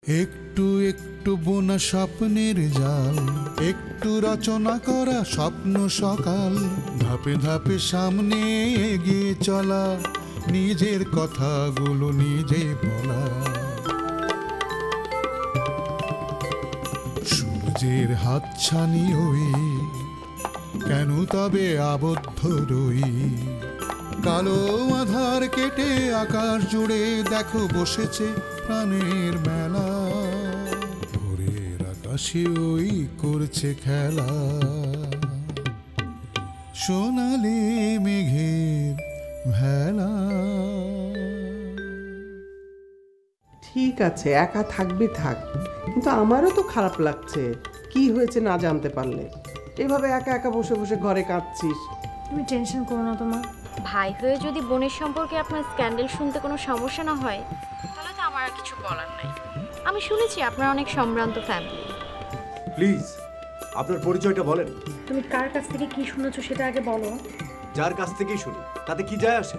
একটু একটু বোনা স্বপ্নের জাল, একটু রচনা করা স্বপ্ন সকাল, ধাপে ধাপে সামনে এগিয়ে চলা, নিজের কথাগুলো নিজে বলা। সূর্যের হাতছানি হই, কেন তবে আবদ্ধ রই? কালো আধার কেটে আকাশ জুড়ে দেখো বসেছে প্রাণের মেলা, ভোরের আকাশে ওই করছে খেলা, সোনালি মেঘের ভেলা। ঠিক আছে, একা থাকবি থাক, কিন্তু আমারও তো খারাপ লাগছে। কি হয়েছে না জানতে পারলে? এভাবে একা একা বসে বসে ঘরে কাঁদছিস। তুমি টেনশন করো না তোমার। ভাই হয়ে যদি বোনের সম্পর্কে আপনার স্ক্যান্ডেল শুনতে কোনো সমস্যা না হয়, তাহলে তো আমার আর কিছু বলার নাই। আমি শুনেছি আপনার অনেক সম্ভ্রান্ত ফ্যামিলি। প্লিজ আপনার পরিচয়টা বলেন। তুমি কার কাছ থেকে কি শুনেছো সেটা আগে বলো। যার কাছ থেকেই শুনি, তাতে কি যায় আসে?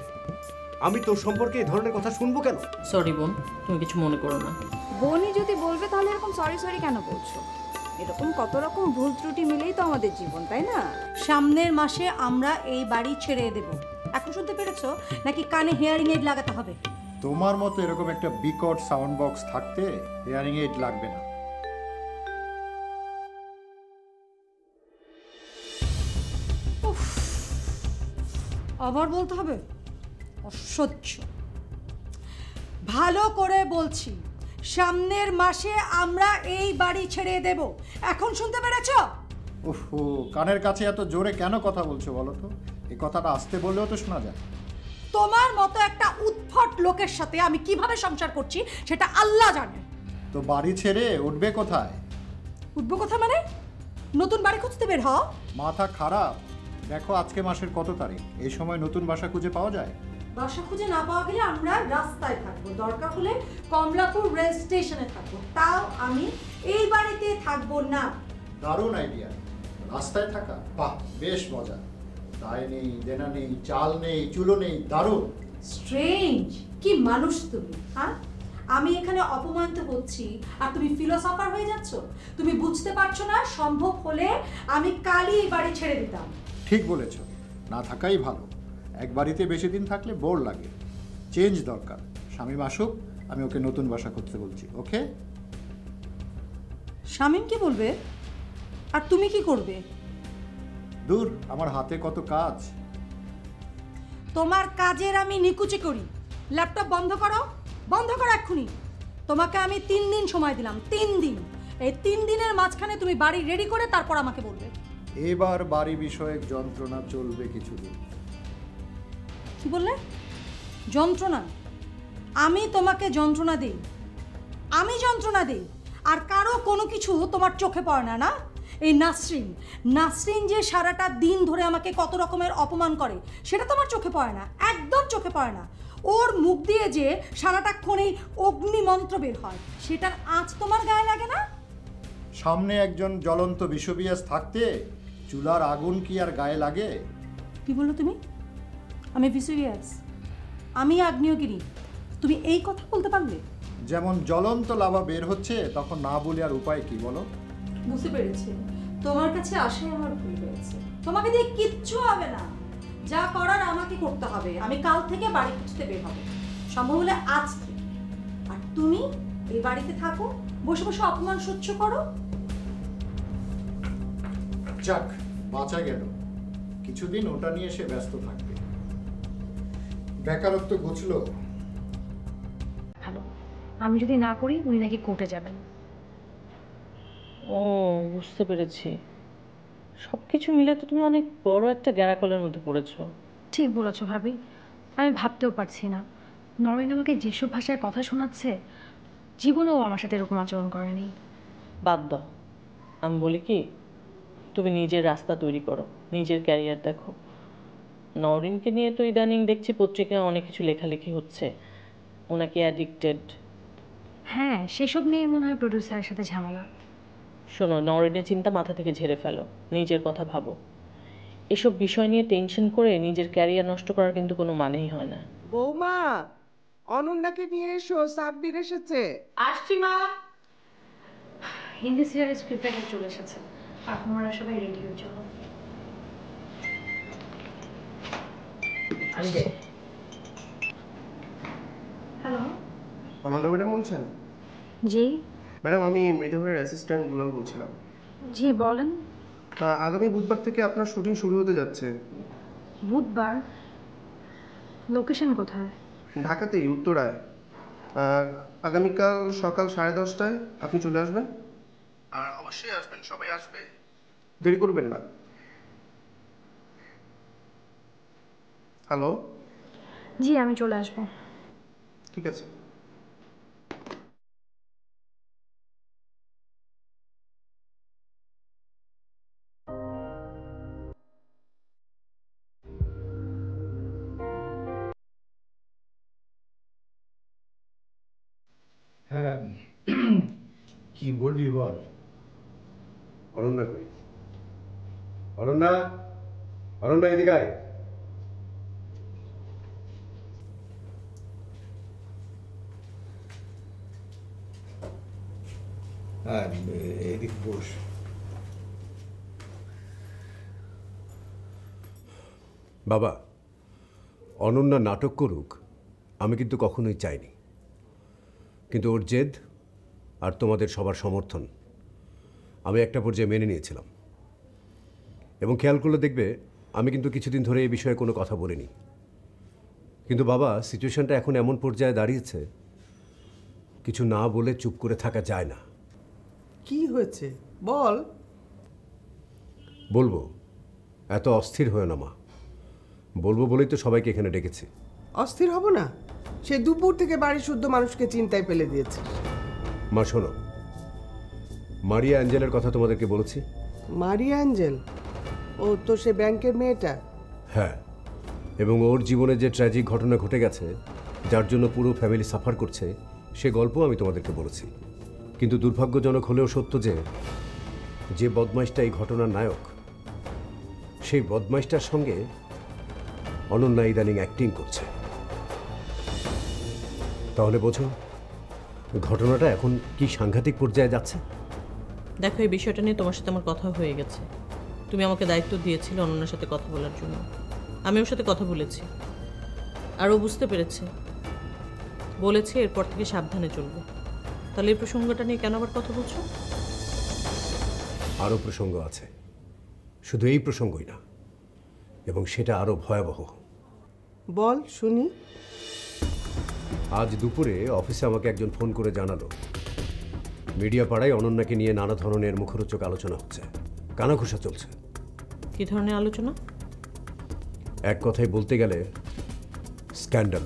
আমি তোর সম্পর্কে এই ধরনের কথা শুনবো কেন? সরি বোন, তুমি কিছু মনে করো না। বোনই যদি বলবে তাহলে এরকম সরি সরি কেন বলছো? এরকম কত রকম ভুল ত্রুটি মিলেই তো আমাদের জীবন, তাই না? সামনের মাসে আমরা এই বাড়ি ছেড়ে দেব। এখন শুনতে পেরেছো নাকি কানে হিয়ারিং এইড লাগাতে হবে? তোমার মতো এরকম একটা বিকট সাউন্ড বক্স থাকতে হিয়ারিং এইড লাগবে না। আবার বলতে হবে? অসহ্য। ভালো করে বলছি, সামনের মাসে আমরা এই বাড়ি ছেড়ে দেব। এখন শুনতে পেরেছো? ওহো, কানের কাছে এত জোরে কেন কথা বলছো বলো তো? এই কথাটা আস্তে বললেও তো শোনা যায়। তোমার মতো একটা উদ্ভট লোকের সাথে আমি কিভাবে সংসার করছি সেটা আল্লাহ জানে। তো বাড়ি ছেড়ে উঠবে কোথায়? উঠবো কোথায় মানে? নতুন বাড়ি খুঁজতে বের হও। মাথা খারাপ? দেখো আজকে মাসের কত তারিখ, এই সময় নতুন বাসা খুঁজে পাওয়া যায়? বাসা খুঁজে না পাওয়া গেলে আমরা রাস্তায় থাকবো, দরকার হলে কমলাপুর রেল স্টেশনে থাকবো, তাও আমি এই বাড়িতে থাকবো না। দারুণ আইডিয়া, রাস্তায় থাকা, বাহ বেশ মজা। দায় নেই, দেনা নেই, চাল নেই, চুলো নেই, দারুণ। স্ট্রেঞ্জ, কি মানুষ তুমি, হ্যাঁ? আমি এখানে অপমানিত হচ্ছি আর তুমি ফিলোসফার হয়ে যাচ্ছ। তুমি বুঝতে পারছো না, সম্ভব হলে আমি কালই এই বাড়ি ছেড়ে দিতাম। ঠিক বলেছ, না থাকাই ভালো। এক বাড়িতে বেশি দিন থাকলে বোর লাগে, চেঞ্জ দরকার। শামীম আসুক, আমি ওকে নতুন বাসা করতে বলছি, ওকে? শামীম কি বলবে আর তুমি কি করবে? দূর, আমার হাতে কত কাজ। তোমার কাজের আমি নিকুচি করি। ল্যাপটপ বন্ধ করো, বন্ধ করো এক্ষুনি। তোমাকে আমি 3 দিন সময় দিলাম, 3 দিন। এই 3 দিনের মাঝখানে তুমি বাড়ি রেডি করে তারপর আমাকে বলবে। এবার বাড়ি বিষয়ক যন্ত্রণা চলবে কিছুদিন। কি বললে? যন্ত্রণা? আমি তোমাকে যন্ত্রণা দিই? আমি যন্ত্রণা দিই? আর কারো কোনো কিছু তোমার চোখে পড়ে না, না? এই নাসরিন যে সারাটা দিন ধরে আমাকে কত রকমের অপমান করে সেটা তোমার চোখে পড়ে না, একদম চোখে পড়ে না। ওর মুখ দিয়ে যে সারাটাক্ষণেই অগ্নি মন্ত্র বের হয় সেটার আঁচ তোমার গায়ে লাগে না? সামনে একজন জ্বলন্ত বিষবিয়াস থাকতে চুলার আগুন কি আর গায়ে লাগে? কি বললো তুমি? আমি ভিসুরিয়াস? আমি আগ্নেয়গিরি? তুমি এই কথা বলতে পারবে? যেমন জ্বলন্ত লাভা বের হচ্ছে, তখন না বলে আর উপায় কি বলো? বুঝতে পেরেছি, তোমার কাছে আসাই আমার ভুল হয়েছে। তোমাকে দিয়ে কিচ্ছু হবে না, যা করার আমাকে করতে হবে। আমি কাল থেকে বাড়ি খুঁজতে বের হবো, সম্ভব হলে আজকে। আর তুমি এই বাড়িতে থাকো, বসে বসে অপমান সহ্য করো। যাক, বাঁচা গেল। কিছুদিন ওটা নিয়ে সে ব্যস্ত থাকবে। বেকারত্ব ঘুচলো। ভালো, আমি যদি না করি উনি নাকি কোর্টে যাবেন। ও, বুঝতে পেরেছি। সব কিছু মিলে তো তুমি অনেক বড় একটা গ্যারাকলের মধ্যে পড়েছো। ঠিক বলেছো ভাবি, আমি ভাবতেও পারছি না নরেন আমাকে যেসব ভাষায় কথা শোনাচ্ছে, জীবনেও আমার সাথে এরকম আচরণ করেনি। বাদ দাও, আমি বলি কি, তুমি নিজের রাস্তা তৈরি করো, নিজের ক্যারিয়ার দেখো। নওরিনকে নিয়ে তো ইদানিং দেখছি পত্রিকায় অনেক কিছু লেখালেখি হচ্ছে, ওনাকে অ্যাডিক্টেড। হ্যাঁ, সেসব নিয়ে মনে হয় প্রডিউসারের সাথে ঝামেলা। শোনো, নওরিনের চিন্তা মাথা থেকে ঝেড়ে ফেলো, নিজের কথা ভাবো। এসব বিষয় নিয়ে টেনশন করে নিজের ক্যারিয়ার নষ্ট করার কিন্তু কোনো মানেই হয় না। বৌমা, অনন্যাকে নিয়ে এসো, সাব্বির এসেছে। আসছি মা। হিন্দি সিরিয়ালের স্ক্রিপ্ট প্যাকেজ চলে এসেছে, আপনারা সবাই রেডি হয়ে চলো। হ্যালো, কমান্ডার ম্যাডাম বলছেন? জি ম্যাডাম আমি মৃতভয়ের অ্যাসিস্ট্যান্ট গুলাল বলছিলাম। জি বলেন। আগামী বুধবার থেকে আপনার শুটিং শুরু হতে যাচ্ছে। বুধবার? লোকেশন কোথায়? ঢাকাতেই, উত্তরায়। আগামীকাল সকাল 10:30টায় আপনি চলে আসবেন। আর অবশ্যই আসবেন, সবাই আসবে, দেরি করবেন না। হ্যালো, জি আমি চলে আসবো। ঠিক আছে। হ্যাঁ, কি বলবি বল। অরণ্যা কই? অরণ্যা, অরণ্যা এদিকে আয়। হ্যাঁ, এদিক বস। বাবা, অনন্যা নাটক করুক আমি কিন্তু কখনোই চাইনি, কিন্তু ওর জেদ আর তোমাদের সবার সমর্থন আমি একটা পর্যায়ে মেনে নিয়েছিলাম। এবং খেয়াল করলে দেখবে আমি কিন্তু কিছুদিন ধরে এই বিষয়ে কোনো কথা বলিনি। কিন্তু বাবা, সিচুয়েশনটা এখন এমন পর্যায়ে দাঁড়িয়েছে, কিছু না বলে চুপ করে থাকা যায় না। কি হয়েছে বল। বলবো, এত অস্থির হয়ে না মা। বলবো বলেই তো সবাইকে এখানে ডেকেছি। অস্থির হব না? সে দুপুর থেকে বাড়ি শুদ্ধ মানুষকে চিন্তায় ফেলে দিয়েছে। মা শোনো, মারিয়া অ্যাঞ্জেলের কথা তোমাদেরকে বলেছি। Maria Angel? ও তো সে ব্যাংকের মেয়েটা। হ্যাঁ, এবং ওর জীবনে যে ট্র্যাজিক ঘটনা ঘটে গেছে, যার জন্য পুরো ফ্যামিলি সাফার করছে, সে গল্প আমি তোমাদেরকে বলেছি। কিন্তু দুর্ভাগ্যজনক হলেও সত্য যে বদমাইশটা এই ঘটনার নায়ক, সেই বদমাইশটার সঙ্গে অনন্যা ইদানিং অ্যাক্টিং করছে। তাহলে বোঝো ঘটনাটা এখন কি সাংঘাতিক পর্যায়ে যাচ্ছে। দেখো, এই বিষয়টা নিয়ে তোমার সাথে আমার কথা হয়ে গেছে। তুমি আমাকে দায়িত্ব দিয়েছিলে অনন্যার সাথে কথা বলার জন্য। আমি ওর সাথে কথা বলেছি, আর ও বুঝতে পেরেছে, বলেছে এরপর থেকে সাবধানে চলবে। তাহলে এই প্রসঙ্গটা নিয়ে কেন আবার কথা বলছো? আরও প্রসঙ্গ আছে, শুধু এই প্রসঙ্গই না, এবং সেটা আরও ভয়াবহ। বল শুনি। আজ দুপুরে অফিসে আমাকে একজন ফোন করে জানালো, মিডিয়া পাড়ায় অনন্যাকে নিয়ে নানা ধরনের মুখরোচক আলোচনা হচ্ছে, কানাঘুষা চলছে। কি ধরনের আলোচনা? এক কথায় বলতে গেলে স্ক্যান্ডাল।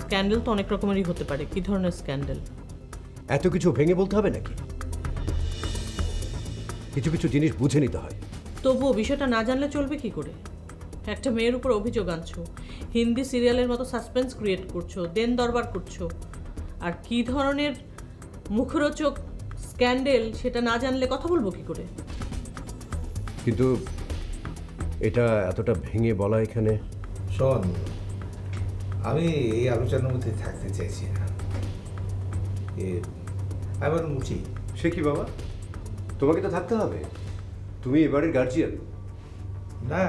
স্ক্যান্ডেল তো অনেক রকমেরই হতে পারে। কি ধরনের স্ক্যান্ডেল? এত কিছু ভেঙে বলতে হবে নাকি? কিছু কিছু জিনিস বুঝে নিতে হয়। তবুও বিষয়টা না জানলে চলবে কি করে? একটা মেয়ের উপর অভিযোগ আনছো, হিন্দি সিরিয়ালের মতো সাসপেন্স ক্রিয়েট করছো, দেন দরবার করছো, আর কি ধরনের মুখরোচক স্ক্যান্ডেল সেটা না জানলে কথা বলবো কি করে? কিন্তু এটা এতটা ভেঙে বলা এখানে। শোন, আমি এই আলোচনার মধ্যে থাকতে চাইছি না। আমার মুচি। সে কি বাবা, তোমাকে তো থাকতে হবে, তুমি এবারের গার্জিয়ান। না,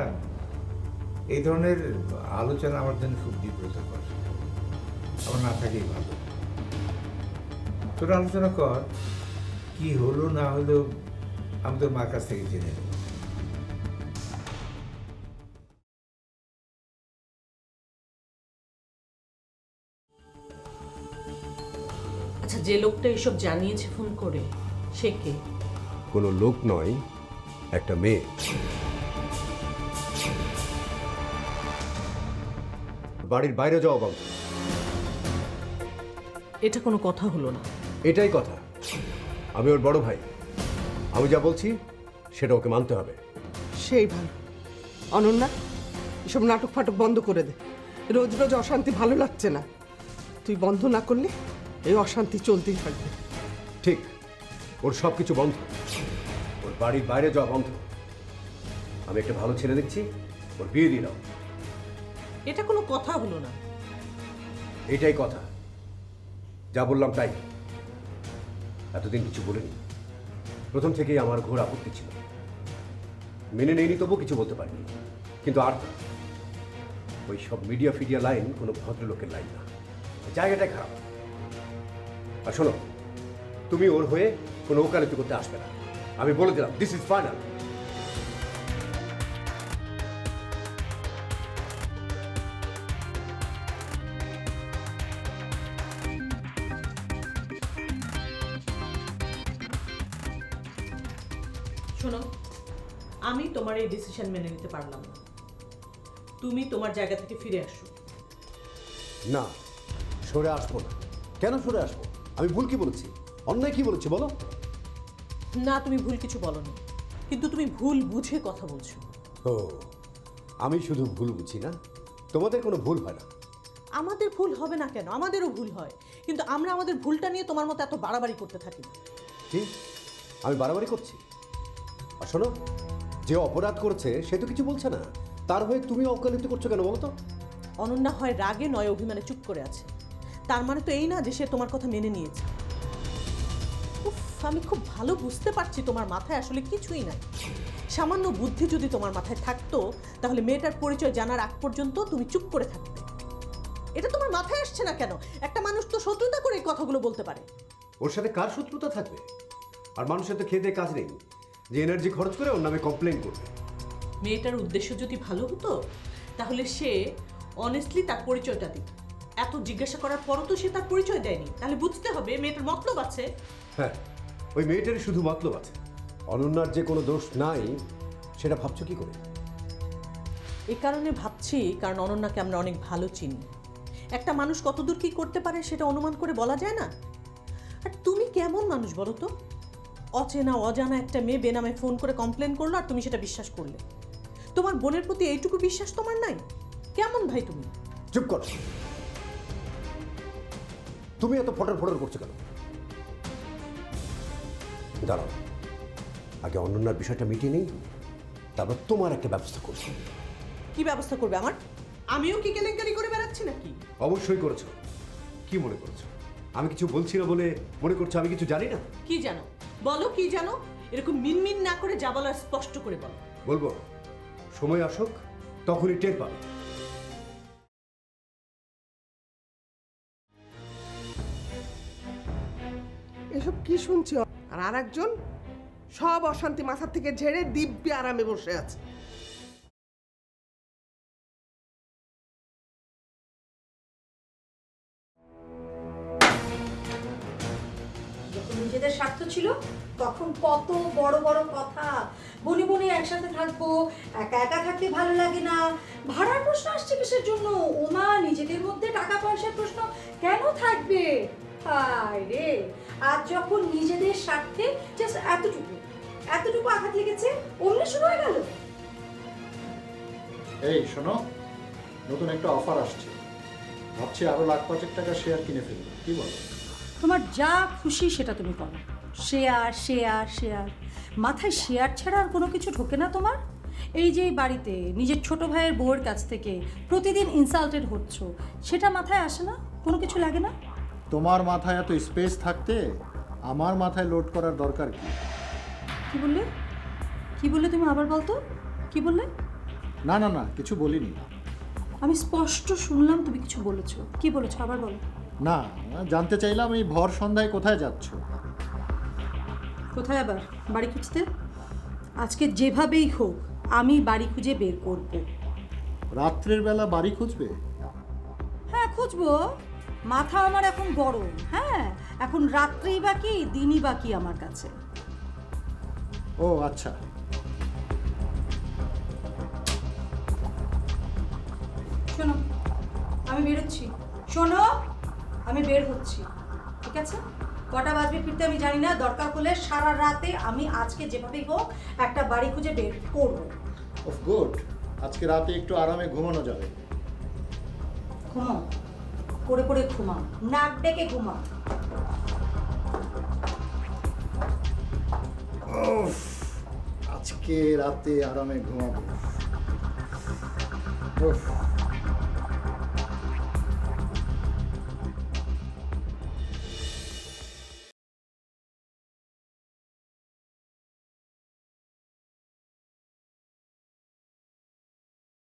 এই ধরনের আলোচনা আমার জন্য খুব বিব্রতকর। আমার না থাকেই ভালো। তোরা আলোচনা কর, কি হলো না হলো আমি তোর মার কাছ থেকে জেনে নেব। আচ্ছা, যে লোকটা এসব জানিয়েছে ফোন করে, সে কে? কোনো লোক নয়, একটা মেয়ে। বাড়ির বাইরে যাওয়া বন্ধ। এটা কোনো কথা হলো না। এটাই কথা। আমি ওর বড় ভাই, আমি যা বলছি সেটা ওকে মানতে হবে। সেই ভালো। অনন্যা, এসব নাটক ফাটক বন্ধ করে দে। রোজ রোজ অশান্তি ভালো লাগছে না। তুই বন্ধ না করলে এই অশান্তি চলতেই থাকবে। ঠিক, ওর সব কিছু বন্ধ, ওর বাড়ির বাইরে যাওয়া বন্ধ। আমি একটা ভালো ছেলে দেখছি, ওর বিয়ে দিয়ে দাও। এটা কোনো কথা হলো না। এটাই কথা, যা বললাম তাই। এতদিন কিছু বলিনি, প্রথম থেকেই আমার ঘোর আপত্তি ছিল, মেনে নেইনি, তবু কিছু বলতে পারিনি। কিন্তু আর ওই সব মিডিয়া ফিডিয়া লাইন কোনো ভদ্রলোকের লাইন না, জায়গাটাই খারাপ। আর শোনো, তুমি ওর হয়ে কোনো ওকালতি করতে আসবে না, আমি বলে দিলাম, দিস ইজ ফাইনাল। শোনো, আমি তোমার এই ডিসিশন মেনে নিতে পারলাম না। তুমি তোমার জায়গা থেকে ফিরে আসো। না, সরে আসবো না। কেন সরে আসবো? আমি ভুল কি বলেছি, অন্যায় কি বলেছি বলো? না, তুমি ভুল কিছু বলনি, কিন্তু তুমি ভুল বুঝে কথা বলছো। ও, আমি শুধু ভুল বুঝি না, তোমাদের কোনো ভুল হয় না। আমাদের ভুল হবে না কেন? আমাদেরও ভুল হয়, কিন্তু আমরা আমাদের ভুলটা নিয়ে তোমার মতো এত বাড়াবাড়ি করতে থাকি না। ঠিক, আমি বাড়াবাড়ি করছি? আর শোনো, যে অপরাধ করেছে সে তো কিছু বলছে না, তার হয়ে তুমি ওকালতি করছো কেন বলো তো? অনন্যা হয় রাগে নয় অভিমানে চুপ করে আছে, তার মানে তো এই না যে সে তোমার কথা মেনে নিয়েছে। উফ, আমি খুব ভালো বুঝতে পারছি তোমার মাথায় আসলে কিছুই নাই। সামান্য বুদ্ধি যদি তোমার মাথায় থাকতো তাহলে মেয়েটার পরিচয় জানার আগ পর্যন্ত তুমি চুপ করে থাকতে। এটা তোমার মাথায় আসছে না কেন? একটা মানুষ তো শত্রুতা করে এই কথাগুলো বলতে পারে। ওর সাথে কার শত্রুতা থাকবে? আর মানুষের তো খেয়ে দিয়ে কাজ নেই যে এনার্জি খরচ করে ওর নামে কমপ্লেন করবে। মেয়েটার উদ্দেশ্য যদি ভালো হতো তাহলে সে অনেস্টলি তার পরিচয়টা দিত। এত জিজ্ঞাসা করার পরও তো সে তার পরিচয় দেয়নি, তাহলে বুঝতে হবে মেয়েটার মতলব আছে। হ্যাঁ, ওই মেয়েটারই শুধু মতলব আছে। অনন্যার যে কোনো দোষ নাই সেটা ভাবছো কি করে? এই কারণে ভাবছি কারণ অনন্যাকে আমরা অনেক ভালো চিনি। একটা মানুষ কতদূর কি করতে পারে সেটা অনুমান করে বলা যায় না। আর তুমি কেমন মানুষ বলো তো? অচেনা অজানা একটা মেয়ে বেনামে ফোন করে কমপ্লেন করলো আর তুমি সেটা বিশ্বাস করলে। তোমার বোনের প্রতি এইটুকু বিশ্বাস তোমার নাই? কেমন ভাই তুমি? চুপ কর, তুমি এত ফটর ফটর করছো কেন? দাঁড়াও, আগে অনন্যার বিষয়টা মিটিয়ে নেই, তারপর তোমার একটা ব্যবস্থা করছো। কি ব্যবস্থা করবে আমার? আমিও কি কেলেঙ্কারি করে বেড়াচ্ছি নাকি? অবশ্যই করেছো। কি মনে করছো আমি কিছু বলছি না বলে মনে করছো আমি কিছু জানি না? কি জানো বলো, কি জানো? এরকম মিনমিন না করে যা বলার স্পষ্ট করে বলো। বলবো, সময় আসুক তখনই টের পাবে। এসব কি শুনছি? আর আরেকজন সব অশান্তি মাথা থেকে ঝেড়ে দিব্যি আরামে বসে আছে। যখন নিজেদের স্বার্থ ছিল তখন কত বড় বড় কথা, বনি বনি একসাথে থাকবো, একা একা থাকতে ভালো লাগে না, ভাড়ার প্রশ্ন আসছে কিসের জন্য, ওমা নিজেদের মধ্যে টাকা পয়সার প্রশ্ন কেন থাকবে? হায় রে, আজ যখন নিজেদের স্বার্থে জাস্ট এতটুকু আঘাত লেগেছে, অমনি শুরু হয়ে গেল। এই শোনো, নতুন একটা অফার আসছে, ভাবছি আরো $1,00,000 শেয়ার কিনে ফেলবো, কি বলো? তোমার যা খুশি সেটা তুমি করো। শেয়ার শেয়ার শেয়ার, মাথায় শেয়ার ছাড়া আর কোনো কিছু ঢোকে না তোমার? এই যে বাড়িতে নিজের ছোট ভাইয়ের বউয়ের কাছ থেকে প্রতিদিন ইনসাল্টেড হচ্ছ, সেটা মাথায় আসে না? কোনো কিছু লাগে না? তোমার মাথায় এত স্পেস থাকতে আমার মাথায় লোড করার দরকার কি? কি বললে? কি বললে তুমি? আবার বলতো, কি বললে? না না না, কিছু বলিনি। আমি স্পষ্ট শুনলাম তুমি কিছু বলেছো। কি বলেছো আবার বলো। না, জানতে চাইলাম এই ভর সন্ধ্যায় কোথায় যাচ্ছ? কোথায় আবার? বাড়ি খুঁজতে। আজকে যেভাবেই হোক আমি বাড়ি খুঁজে বের করব। রাত্রের বেলা বাড়ি খুঁজবে? হ্যাঁ খুঁজবো, মাথা আমার এখন গরম। হ্যাঁ, এখন রাত্রেই বাকি দিনই বাকি আমার কাছে। ও আচ্ছা, শোনো আমি বেরোচ্ছি। শোনো আমি বের হচ্ছি, ঠিক আছে? কটা বাজবে ফিরতে আমি জানি না, দরকার হলে সারা রাতে আমি আজকে যেভাবেই হোক একটা বাড়ি খুঁজে বের করবো। অফ গুড, আজকে রাতে একটু আরামে ঘুমানো যাবে। ঘুমাও, করে করে ঘুমাও, নাক ডেকে ঘুমাও। আজকে রাতে আরামে ঘুমাবো। উফ।